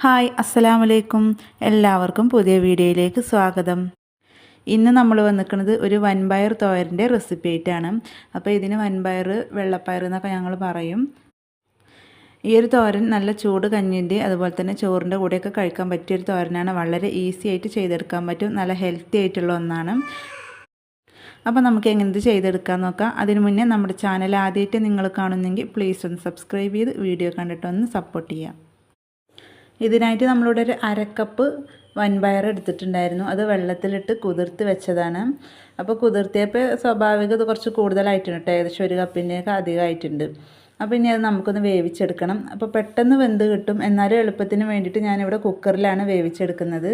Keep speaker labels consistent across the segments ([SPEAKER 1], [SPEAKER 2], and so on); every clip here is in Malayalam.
[SPEAKER 1] ഹായ് അസ്സലാമു അലൈക്കും. എല്ലാവർക്കും പുതിയ വീഡിയോയിലേക്ക് സ്വാഗതം. ഇന്ന് നമ്മൾ വന്നിരിക്കുന്നത് ഒരു വൻപയർ തോരൻ്റെ റെസിപ്പി ആയിട്ടാണ്. അപ്പോൾ ഇതിന് വൻപയർ വെള്ളപ്പയർ എന്നൊക്കെ ഞങ്ങൾ പറയും. ഈ ഒരു തോരൻ നല്ല ചൂട് കഞ്ഞിൻ്റെ അതുപോലെ തന്നെ ചോറിൻ്റെ കൂടെയൊക്കെ കഴിക്കാൻ പറ്റിയൊരു തോരനാണ്. വളരെ ഈസി ആയിട്ട് ചെയ്തെടുക്കാൻ പറ്റും. നല്ല ഹെൽത്തി ആയിട്ടുള്ള ഒന്നാണ്. അപ്പോൾ നമുക്ക് എങ്ങനെ ചെയ്തെടുക്കാൻ നോക്കാം. അതിന് മുന്നേ നമ്മുടെ ചാനൽ ആദ്യമായിട്ട് നിങ്ങൾ കാണുന്നെങ്കിൽ പ്ലീസ് ഒന്ന് സബ്സ്ക്രൈബ് ചെയ്ത് വീഡിയോ കണ്ടിട്ടൊന്ന് സപ്പോർട്ട് ചെയ്യാം. ഇതിനായിട്ട് നമ്മളിവിടെ ഒരു അരക്കപ്പ് വൻപയർ എടുത്തിട്ടുണ്ടായിരുന്നു. അത് വെള്ളത്തിലിട്ട് കുതിർത്ത് വെച്ചതാണ്. അപ്പോൾ കുതിർത്തിയപ്പോൾ സ്വാഭാവികം ഇത് കുറച്ച് കൂടുതലായിട്ടുണ്ട് കേട്ടോ. ഏകദേശം ഒരു കപ്പിൻ്റെയൊക്കെ അധികമായിട്ടുണ്ട്. അപ്പോൾ ഇനി അത് നമുക്കൊന്ന് വേവിച്ചെടുക്കണം. അപ്പോൾ പെട്ടെന്ന് വെന്ത് കിട്ടും. എന്നാലും എളുപ്പത്തിന് വേണ്ടിയിട്ട് ഞാനിവിടെ കുക്കറിലാണ് വേവിച്ചെടുക്കുന്നത്.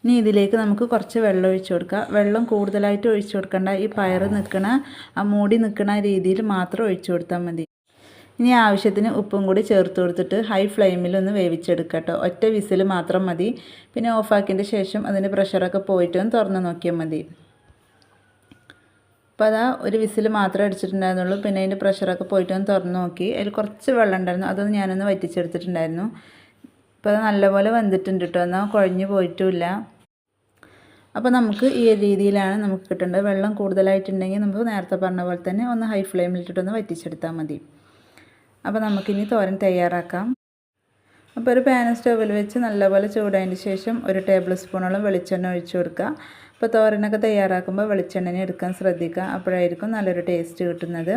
[SPEAKER 1] ഇനി ഇതിലേക്ക് നമുക്ക് കുറച്ച് വെള്ളം ഒഴിച്ചു കൊടുക്കുക. വെള്ളം കൂടുതലായിട്ട് ഒഴിച്ചു കൊടുക്കേണ്ട. ഈ പയർ നിൽക്കണ മൂടി നിൽക്കണ രീതിയിൽ മാത്രം ഒഴിച്ചു കൊടുത്താൽ മതി. ഇനി ആവശ്യത്തിന് ഉപ്പും കൂടി ചേർത്ത് കൊടുത്തിട്ട് ഹൈ ഫ്ലെയിമിലൊന്ന് വേവിച്ചെടുക്കുക കേട്ടോ. ഒറ്റ വിസിൽ മാത്രം മതി. പിന്നെ ഓഫാക്കിയതിൻ്റെ ശേഷം അതിൻ്റെ പ്രഷറൊക്കെ പോയിട്ട് ഒന്ന് തുറന്ന് നോക്കിയാൽ മതി. അപ്പോൾ അതാ ഒരു വിസിൽ മാത്രമേ അടിച്ചിട്ടുണ്ടായിരുന്നുള്ളൂ. പിന്നെ അതിൻ്റെ പ്രഷറൊക്കെ പോയിട്ട് ഒന്ന് തുറന്ന് നോക്കി. അതിൽ കുറച്ച് വെള്ളം ഉണ്ടായിരുന്നു. അതൊന്ന് ഞാനൊന്ന് വറ്റിച്ചെടുത്തിട്ടുണ്ടായിരുന്നു. അപ്പോൾ അത് നല്ലപോലെ വെന്തിട്ടുണ്ട് കേട്ടോ. എന്നാൽ കുഴഞ്ഞു പോയിട്ടുമില്ല. അപ്പോൾ നമുക്ക് ഈ രീതിയിലാണ് നമുക്ക് കിട്ടേണ്ടത്. വെള്ളം കൂടുതലായിട്ടുണ്ടെങ്കിൽ നമുക്ക് നേരത്തെ പറഞ്ഞ പോലെ തന്നെ ഒന്ന് ഹൈ ഫ്ലെയിമിലിട്ടിട്ടൊന്ന് വറ്റിച്ചെടുത്താൽ മതി. അപ്പോൾ നമുക്കിനി തോരൻ തയ്യാറാക്കാം. അപ്പോൾ ഒരു പാൻ സ്റ്റൗവിൽ വെച്ച് നല്ലപോലെ ചൂടായതിന് ശേഷം ഒരു ടേബിൾ സ്പൂണോളം വെളിച്ചെണ്ണ ഒഴിച്ചു കൊടുക്കുക. അപ്പോൾ തോരനൊക്കെ തയ്യാറാക്കുമ്പോൾ വെളിച്ചെണ്ണ എടുക്കാൻ ശ്രദ്ധിക്കുക. അപ്പോഴായിരിക്കും നല്ലൊരു ടേസ്റ്റ് കിട്ടുന്നത്.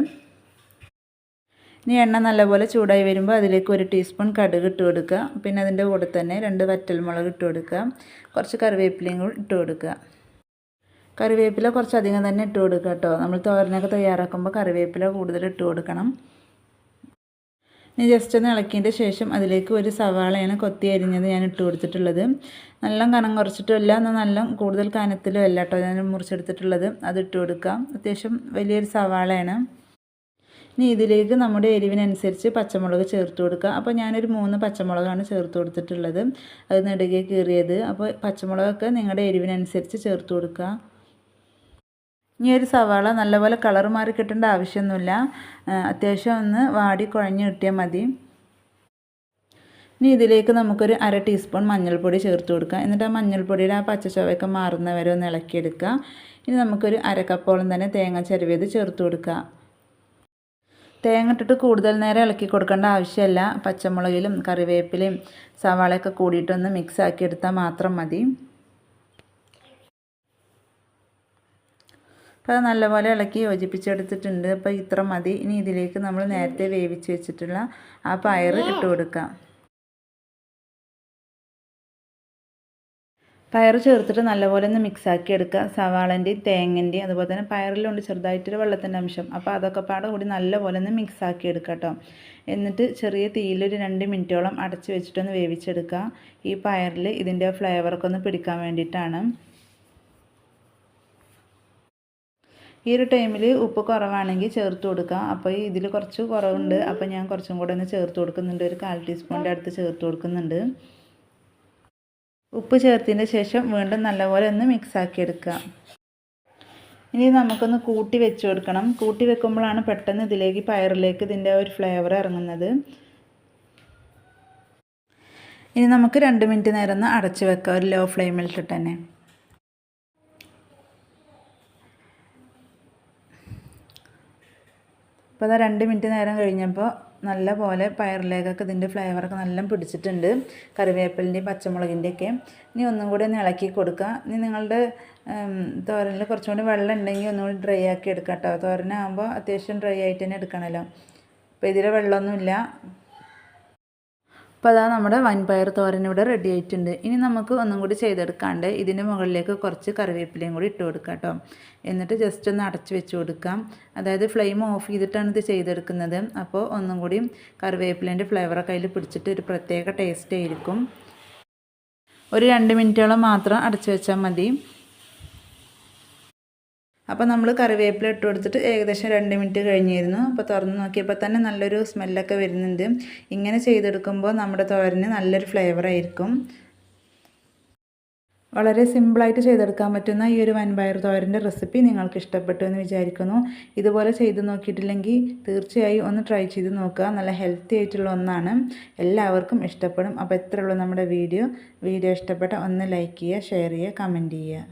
[SPEAKER 1] ഇനി എണ്ണ നല്ലപോലെ ചൂടായി വരുമ്പോൾ അതിലേക്ക് ഒരു ടീസ്പൂൺ കടുക് ഇട്ട് കൊടുക്കുക. പിന്നെ അതിൻ്റെ കൂടെ തന്നെ 2 വറ്റൽമുളക് ഇട്ട് കൊടുക്കുക. കുറച്ച് കറിവേപ്പിലയും കൂടി ഇട്ട് കൊടുക്കുക. കറിവേപ്പില കുറച്ചധികം തന്നെ ഇട്ട് കൊടുക്കുക കേട്ടോ. നമ്മൾ തോരനൊക്കെ തയ്യാറാക്കുമ്പോൾ കറിവേപ്പില കൂടുതൽ ഇട്ട് കൊടുക്കണം. ഇനി ജസ്റ്റ് ഒന്ന് ഇളക്കിയതിൻ്റെ ശേഷം അതിലേക്ക് ഒരു സവാളയാണ് കൊത്തി അരിഞ്ഞത് ഞാൻ ഇട്ട് കൊടുത്തിട്ടുള്ളത്. നല്ല കനം കുറച്ചിട്ടുമില്ല, എന്നാൽ നല്ല കൂടുതൽ കനത്തിലും അല്ല കേട്ടോ ഞാൻ മുറിച്ചെടുത്തിട്ടുള്ളത്. അത് ഇട്ട് കൊടുക്കാം. അത്യാവശ്യം വലിയൊരു സവാളയാണ്. ഇനി ഇതിലേക്ക് നമ്മുടെ എരിവിനനുസരിച്ച് പച്ചമുളക് ചേർത്ത് കൊടുക്കുക. അപ്പോൾ ഞാനൊരു 3 പച്ചമുളകാണ് ചേർത്ത് കൊടുത്തിട്ടുള്ളത്. അത് നെടുകെ കീറിയത്. അപ്പോൾ പച്ചമുളകൊക്കെ നിങ്ങളുടെ എരിവിനനുസരിച്ച് ചേർത്ത് കൊടുക്കുക. ഇനി ഒരു സവാള നല്ലപോലെ കളർ മാറി കിട്ടേണ്ട ആവശ്യമൊന്നുമില്ല. അത്യാവശ്യം ഒന്ന് വാടി കുഴഞ്ഞ് കിട്ടിയാൽ മതി. ഇനി ഇതിലേക്ക് നമുക്കൊരു 1/2 ടീസ്പൂൺ മഞ്ഞൾപ്പൊടി ചേർത്ത് കൊടുക്കുക. എന്നിട്ട് ആ മഞ്ഞൾപ്പൊടിയുടെ ആ പച്ചച്ചുവയൊക്കെ മാറുന്നവരെ ഒന്ന് ഇളക്കിയെടുക്കുക. ഇനി നമുക്കൊരു 1/2 കപ്പോളം തന്നെ തേങ്ങ ചിരവിയത് ചേർത്ത് കൊടുക്കുക. തേങ്ങ ഇട്ടിട്ട് കൂടുതൽ നേരം ഇളക്കി കൊടുക്കേണ്ട ആവശ്യമില്ല. പച്ചമുളകിലും കറിവേപ്പിലയും സവാളയൊക്കെ കൂടിയിട്ടൊന്ന് മിക്സ് ആക്കി എടുത്താൽ മാത്രം മതി. അപ്പോൾ അത് നല്ലപോലെ ഇളക്കി യോജിപ്പിച്ചെടുത്തിട്ടുണ്ട്. അപ്പോൾ ഇത്ര മതി. ഇനി ഇതിലേക്ക് നമ്മൾ നേരത്തെ വേവിച്ച് വെച്ചിട്ടുള്ള ആ പയർ ഇട്ട് കൊടുക്കാം. പയർ ചേർത്തിട്ട് നല്ലപോലെ ഒന്ന് മിക്സാക്കി എടുക്കുക. സവാളൻ്റെയും തേങ്ങൻ്റെയും അതുപോലെ തന്നെ പയറിലുണ്ട് ചെറുതായിട്ടൊരു വെള്ളത്തിൻ്റെ അംശം. അപ്പോൾ അതൊക്കെ പാടെ കൂടി നല്ലപോലെ ഒന്ന് മിക്സാക്കി എടുക്കുക കേട്ടോ. എന്നിട്ട് ചെറിയ തീയിലൊരു 2 മിനിറ്റോളം അടച്ച് വെച്ചിട്ടൊന്ന് വേവിച്ചെടുക്കുക. ഈ പയറിൽ ഇതിൻ്റെ ഫ്ലേവറൊക്കെ ഒന്ന് പിടിക്കാൻ വേണ്ടിയിട്ടാണ്. ഈ ഒരു ടൈമിൽ ഉപ്പ് കുറവാണെങ്കിൽ ചേർത്ത് കൊടുക്കുക. അപ്പോൾ ഇതിൽ കുറച്ച് കുറവുണ്ട്. അപ്പോൾ ഞാൻ കുറച്ചും കൂടെ ഒന്ന് ചേർത്ത് കൊടുക്കുന്നുണ്ട്. ഒരു 1/4 ടീസ്പൂണിൻ്റെ അടുത്ത് ചേർത്ത് കൊടുക്കുന്നുണ്ട്. ഉപ്പ് ചേർത്തതിന് ശേഷം വീണ്ടും നല്ലപോലെ ഒന്ന് മിക്സാക്കി എടുക്കുക. ഇനി നമുക്കൊന്ന് കൂട്ടി വെച്ച് കൊടുക്കണം. കൂട്ടി വെക്കുമ്പോഴാണ് പെട്ടെന്ന് ഇതിലേക്ക് പയറിലേക്ക് ഇതിൻ്റെ ഒരു ഫ്ലേവർ ഇറങ്ങുന്നത്. ഇനി നമുക്ക് 2 മിനിറ്റ് നേരം ഒന്ന് അടച്ച് വെക്കാം, ഒരു ലോ ഫ്ലെയിമിലിട്ടിട്ട് തന്നെ. അപ്പോൾ അത് 2 മിനിറ്റ് നേരം കഴിഞ്ഞപ്പോൾ നല്ല പോലെ പയറിലേക്കൊക്കെ ഇതിൻ്റെ ഫ്ലേവറൊക്കെ നല്ല പിടിച്ചിട്ടുണ്ട്, കറിവേപ്പിലിൻ്റെയും പച്ചമുളകിൻ്റെയൊക്കെ. ഇനി ഒന്നും കൂടി ഒന്ന് ഇളക്കി കൊടുക്കുക. ഇനി നിങ്ങളുടെ തോരനിൽ കുറച്ചും കൂടി വെള്ളം ഉണ്ടെങ്കിൽ ഒന്നുകൂടി ഡ്രൈ ആക്കി എടുക്കാം കേട്ടോ. തോരനാകുമ്പോൾ അത്യാവശ്യം ഡ്രൈ ആയിട്ട് തന്നെ എടുക്കണമല്ലോ. അപ്പോൾ ഇതിൽ വെള്ളമൊന്നുമില്ല. അപ്പോൾ അതാ നമ്മുടെ വൻപയർ തോരൻ ഇവിടെ റെഡി ആയിട്ടുണ്ട്. ഇനി നമുക്ക് ഒന്നും കൂടി ചെയ്തെടുക്കാണ്ട് ഇതിൻ്റെ മുകളിലേക്ക് കുറച്ച് കറിവേപ്പിലയും കൂടി ഇട്ട് കൊടുക്കാം കേട്ടോ. എന്നിട്ട് ജസ്റ്റ് ഒന്ന് അടച്ച് വെച്ച് കൊടുക്കാം. അതായത് ഫ്ലെയിം ഓഫ് ചെയ്തിട്ടാണ് ഇത് ചെയ്തെടുക്കുന്നത്. അപ്പോൾ ഒന്നും കൂടി കറിവേപ്പിലേൻ്റെ ഫ്ലേവറൊക്കെ അതിൽ പിടിച്ചിട്ട് ഒരു പ്രത്യേക ടേസ്റ്റ് ആയിരിക്കും. ഒരു 2 മിനിറ്റോളം മാത്രം അടച്ച് വെച്ചാൽ മതി. അപ്പോൾ നമ്മൾ കറിവേപ്പില ഇട്ട് കൊടുത്തിട്ട് ഏകദേശം 2 മിനിറ്റ് കഴിഞ്ഞിരുന്നു. അപ്പോൾ തുറന്ന് നോക്കിയപ്പോൾ തന്നെ നല്ലൊരു സ്മെല്ലൊക്കെ വരുന്നുണ്ട്. ഇങ്ങനെ ചെയ്തെടുക്കുമ്പോൾ നമ്മുടെ തോരന് നല്ലൊരു ഫ്ലേവറായിരിക്കും. വളരെ സിമ്പിളായിട്ട് ചെയ്തെടുക്കാൻ പറ്റുന്ന ഈ ഒരു വൻപയർ തോരൻ്റെ റെസിപ്പി നിങ്ങൾക്ക് ഇഷ്ടപ്പെട്ടു എന്ന് വിചാരിക്കുന്നു. ഇതുപോലെ ചെയ്ത് നോക്കിയിട്ടില്ലെങ്കിൽ തീർച്ചയായും ഒന്ന് ട്രൈ ചെയ്ത് നോക്കുക. നല്ല ഹെൽത്തി ആയിട്ടുള്ള ഒന്നാണ്, എല്ലാവർക്കും ഇഷ്ടപ്പെടും. അപ്പോൾ ഇത്രയേ ഉള്ളൂ നമ്മുടെ വീഡിയോ ഇഷ്ടപ്പെട്ട ഒന്ന് ലൈക്ക് ചെയ്യുക, ഷെയർ ചെയ്യുക, കമൻറ്റ് ചെയ്യുക.